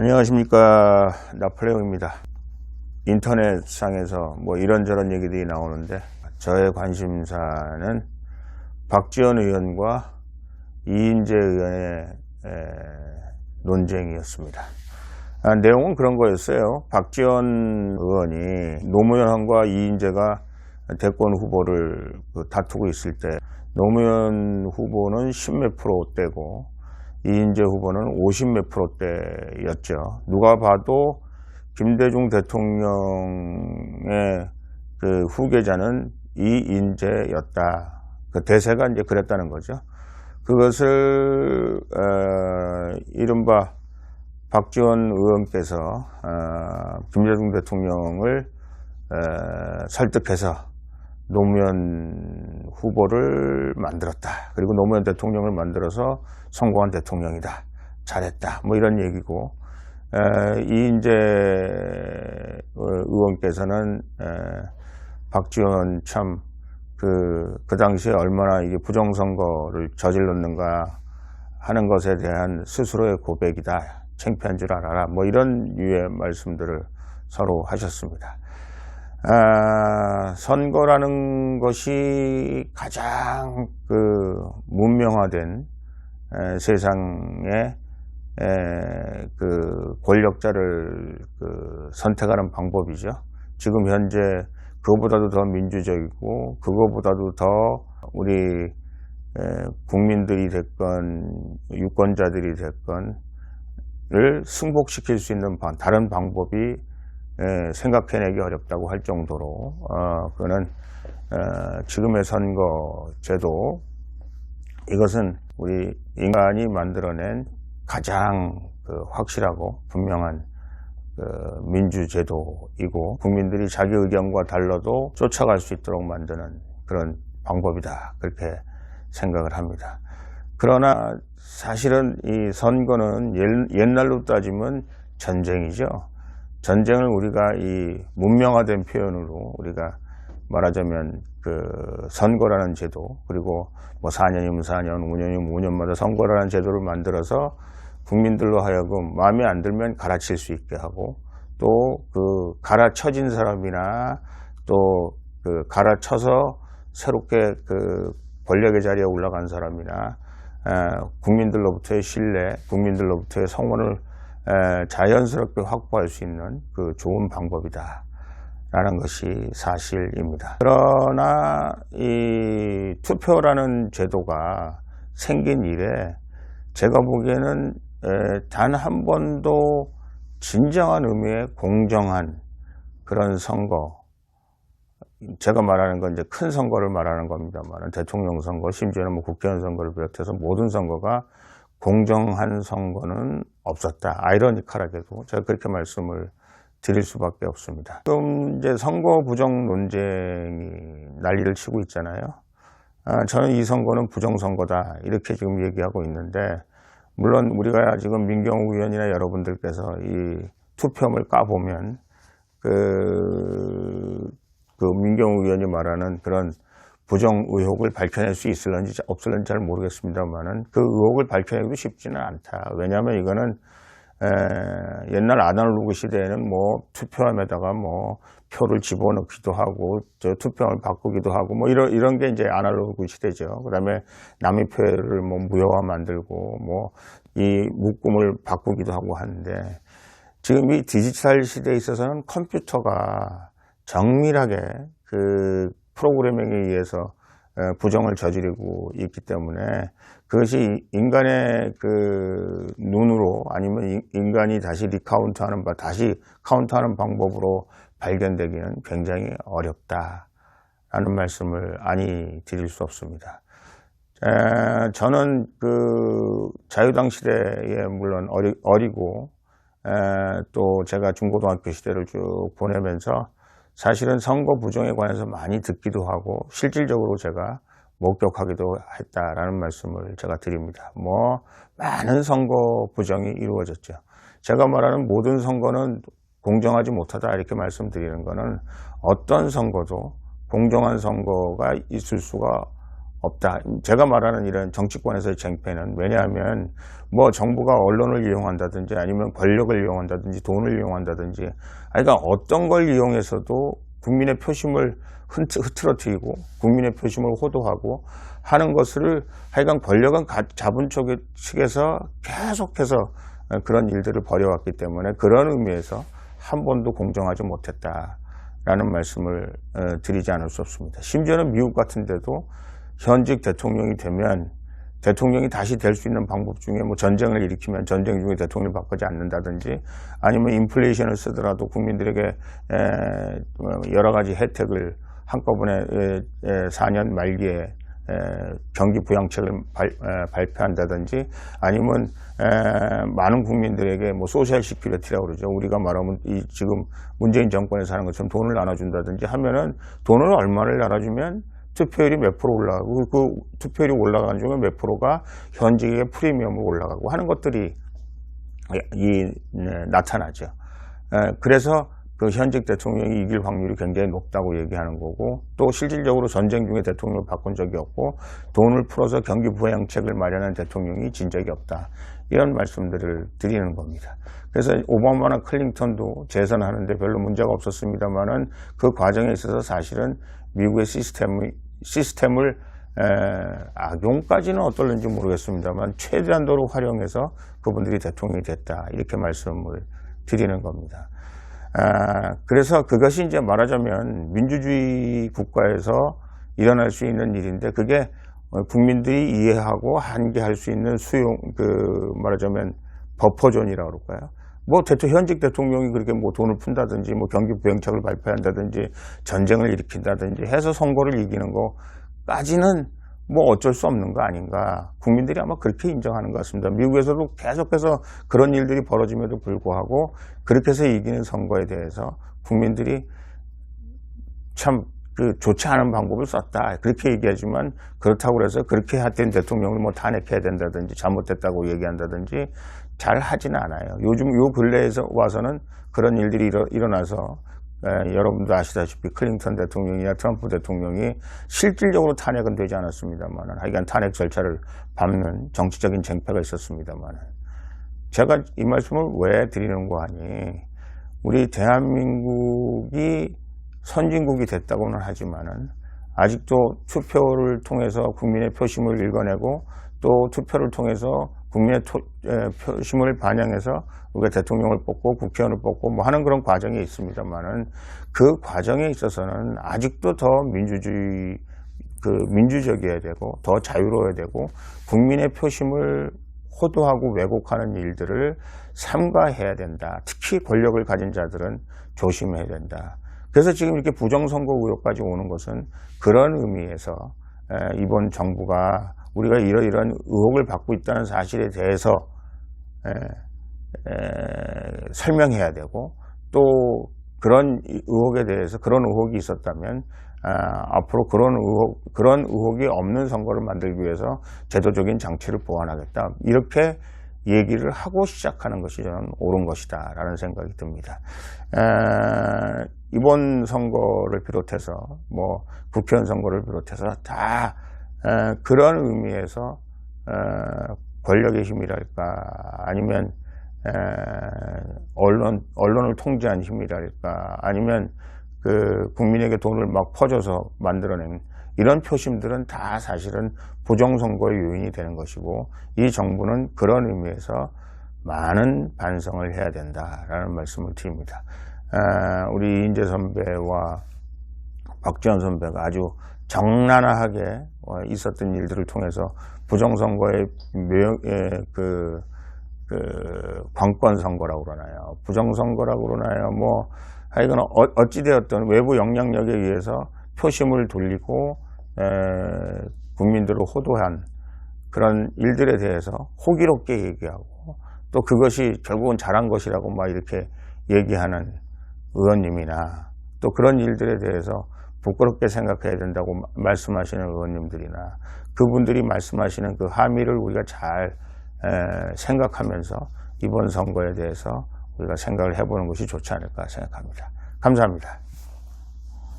안녕하십니까, 나폴레옹입니다. 인터넷상에서 뭐 이런저런 얘기들이 나오는데 저의 관심사는 박지원 의원과 이인재 의원의 논쟁이었습니다. 내용은 그런 거였어요. 박지원 의원이 노무현과 이인재가 대권 후보를 다투고 있을 때 노무현 후보는 10몇 %대고 이인재 후보는 50몇 %대였죠. 누가 봐도 김대중 대통령의 그 후계자는 이인재였다. 그 대세가 이제 그랬다는 거죠. 그것을 이른바 박지원 의원께서 김대중 대통령을 설득해서 노무현 후보를 만들었다. 그리고 노무현 대통령을 만들어서 성공한 대통령이다. 잘했다. 뭐 이런 얘기고, 이인재 의원께서는 박지원 참 그 당시에 얼마나 이게 부정선거를 저질렀는가 하는 것에 대한 스스로의 고백이다. 창피한 줄 알아라. 뭐 이런 유의 말씀들을 서로 하셨습니다. 선거라는 것이 가장 그 문명화된 세상의 그 권력자를 선택하는 방법이죠. 지금 현재 그거보다도 더 민주적이고 그거보다도 더 우리 국민들이 됐건 유권자들이 됐건을 승복시킬 수 있는 다른 방법이 생각해내기 어렵다고 할 정도로 그거는 지금의 선거제도, 이것은 우리 인간이 만들어낸 가장 확실하고 분명한 민주제도이고 국민들이 자기 의견과 달라도 쫓아갈 수 있도록 만드는 그런 방법이다, 그렇게 생각을 합니다. 그러나 사실은 이 선거는 옛날로 따지면 전쟁이죠. 전쟁을 우리가 이 문명화된 표현으로 우리가 말하자면 그 선거라는 제도, 그리고 뭐 4년이면 4년, 5년이면 5년마다 선거라는 제도를 만들어서 국민들로 하여금 마음에 안 들면 갈아칠 수 있게 하고, 또 그 갈아쳐진 사람이나 또 그 갈아쳐서 새롭게 그 권력의 자리에 올라간 사람이나 국민들로부터의 신뢰, 국민들로부터의 성원을 자연스럽게 확보할 수 있는 그 좋은 방법이다 라는 것이 사실입니다. 그러나 이 투표라는 제도가 생긴 이래 제가 보기에는 단 한 번도 진정한 의미의 공정한 그런 선거, 제가 말하는 건 이제 큰 선거를 말하는 겁니다만, 대통령 선거, 심지어는 뭐 국회의원 선거를 비롯해서 모든 선거가 공정한 선거는 없었다. 아이러니컬하게도 제가 그렇게 말씀을 드릴 수밖에 없습니다. 지금 이제 선거 부정 논쟁이 난리를 치고 있잖아요. 저는 이 선거는 부정선거다, 이렇게 지금 얘기하고 있는데, 물론 우리가 지금 민경욱 의원이나 여러분들께서 이 투표함을 까보면 그 민경욱 의원이 말하는 그런 부정 의혹을 밝혀낼 수 있을런지 없을런지 잘 모르겠습니다만은 그 의혹을 밝혀내기도 쉽지는 않다. 왜냐하면 이거는 옛날 아날로그 시대에는 뭐 투표함에다가 뭐 표를 집어넣기도 하고 저 투표함을 바꾸기도 하고 뭐 이런 게 이제 아날로그 시대죠. 그다음에 남의 표를 뭐 무효화 만들고 뭐 이 묶음을 바꾸기도 하고 하는데, 지금 이 디지털 시대에 있어서는 컴퓨터가 정밀하게 그 프로그래밍에 의해서 부정을 저지르고 있기 때문에 그것이 인간의 그 눈으로 아니면 인간이 다시 리카운트하는 다시 카운트하는 방법으로 발견되기는 굉장히 어렵다라는 말씀을 아니 드릴 수 없습니다. 저는 그 자유당 시대에 물론 어리고 또 제가 중고등학교 시대를 쭉 보내면서 사실은 선거 부정에 관해서 많이 듣기도 하고 실질적으로 제가 목격하기도 했다라는 말씀을 제가 드립니다. 뭐 많은 선거 부정이 이루어졌죠. 제가 말하는 모든 선거는 공정하지 못하다 이렇게 말씀드리는 것은 어떤 선거도 공정한 선거가 있을 수가 없다. 제가 말하는 이런 정치권에서의 쟁패는 왜냐하면 뭐 정부가 언론을 이용한다든지 아니면 권력을 이용한다든지 돈을 이용한다든지 그러니까 어떤 걸 이용해서도 국민의 표심을 흐트러뜨리고 국민의 표심을 호도하고 하는 것을 하여간 권력은 잡은 측에서 계속해서 그런 일들을 벌여왔기 때문에 그런 의미에서 한 번도 공정하지 못했다라는 말씀을 드리지 않을 수 없습니다. 심지어는 미국 같은 데도 현직 대통령이 되면 대통령이 다시 될 수 있는 방법 중에 뭐 전쟁을 일으키면 전쟁 중에 대통령을 바꾸지 않는다든지 아니면 인플레이션을 쓰더라도 국민들에게 여러 가지 혜택을 한꺼번에 4년 말기에 경기 부양책을 발표한다든지 아니면 많은 국민들에게 뭐 소셜 시큐리티라고 그러죠. 우리가 말하면 지금 문재인 정권에서 하는 것처럼 돈을 나눠준다든지 하면은 돈을 얼마를 나눠주면 투표율이 몇 프로 올라가고 그 투표율이 올라가는 중에 몇 프로가 현직의 프리미엄으로 올라가고 하는 것들이 나타나죠. 그래서 그 현직 대통령이 이길 확률이 굉장히 높다고 얘기하는 거고 또 실질적으로 전쟁 중에 대통령을 바꾼 적이 없고 돈을 풀어서 경기 부양책을 마련한 대통령이 진 적이 없다. 이런 말씀들을 드리는 겁니다. 그래서 오바마나 클린턴도 재선하는데 별로 문제가 없었습니다만은 그 과정에 있어서 사실은 미국의 시스템을 악용까지는 어떨는지 모르겠습니다만 최대한도로 활용해서 그분들이 대통령이 됐다. 이렇게 말씀을 드리는 겁니다. 그래서 그것이 이제 말하자면 민주주의 국가에서 일어날 수 있는 일인데 그게 국민들이 이해하고 한계할 수 있는 말하자면 버퍼존이라고 그럴까요? 뭐 현직 대통령이 그렇게 뭐 돈을 푼다든지 뭐 경기 부양책을 발표한다든지 전쟁을 일으킨다든지 해서 선거를 이기는 거까지는 뭐 어쩔 수 없는 거 아닌가. 국민들이 아마 그렇게 인정하는 것 같습니다. 미국에서도 계속해서 그런 일들이 벌어짐에도 불구하고 그렇게 해서 이기는 선거에 대해서 국민들이 참 좋지 않은 방법을 썼다. 그렇게 얘기하지만 그렇다고 해서 그렇게 하던 대통령을 뭐 탄핵해야 된다든지 잘못됐다고 얘기한다든지 잘 하지는 않아요. 요즘 요 근래에서 와서는 그런 일들이 일어나서 여러분도 아시다시피 클린턴 대통령이나 트럼프 대통령이 실질적으로 탄핵은 되지 않았습니다만 하여간 탄핵 절차를 밟는 정치적인 쟁패가 있었습니다만 제가 이 말씀을 왜 드리는고 하니 우리 대한민국이 선진국이 됐다고는 하지만은 아직도 투표를 통해서 국민의 표심을 읽어내고 또 투표를 통해서 국민의 표심을 반영해서 우리가 대통령을 뽑고 국회의원을 뽑고 뭐 하는 그런 과정이 있습니다만은 그 과정에 있어서는 아직도 더 민주적이어야 되고 더 자유로워야 되고 국민의 표심을 호도하고 왜곡하는 일들을 삼가해야 된다. 특히 권력을 가진 자들은 조심해야 된다. 그래서 지금 이렇게 부정선거 의혹까지 오는 것은 그런 의미에서 이번 정부가 우리가 이러이러한 의혹을 받고 있다는 사실에 대해서 설명해야 되고 또 그런 의혹에 대해서 그런 의혹이 있었다면 앞으로 그런 의혹이 없는 선거를 만들기 위해서 제도적인 장치를 보완하겠다. 이렇게 얘기를 하고 시작하는 것이 저는 옳은 것이다 라는 생각이 듭니다. 이번 선거를 비롯해서 뭐 국회의원 선거를 비롯해서 다 그런 의미에서 권력의 힘이랄까 아니면 언론을 통제한 힘이랄까 아니면 국민에게 돈을 막 퍼줘서 만들어낸 이런 표심들은 다 사실은 부정선거의 요인이 되는 것이고 이 정부는 그런 의미에서 많은 반성을 해야 된다라는 말씀을 드립니다. 우리 이인재 선배와 박지원 선배가 아주 적나라하게 있었던 일들을 통해서 부정선거의 관건선거라고 그러나요? 부정선거라고 그러나요? 뭐 하여간 어찌되었든 외부 영향력에 의해서 표심을 돌리고 국민들을 호도한 그런 일들에 대해서 호기롭게 얘기하고 또 그것이 결국은 잘한 것이라고 막 이렇게 얘기하는 의원님이나 또 그런 일들에 대해서 부끄럽게 생각해야 된다고 말씀하시는 의원님들이나 그분들이 말씀하시는 그 함의를 우리가 잘 생각하면서 이번 선거에 대해서 우리가 생각을 해보는 것이 좋지 않을까 생각합니다. 감사합니다.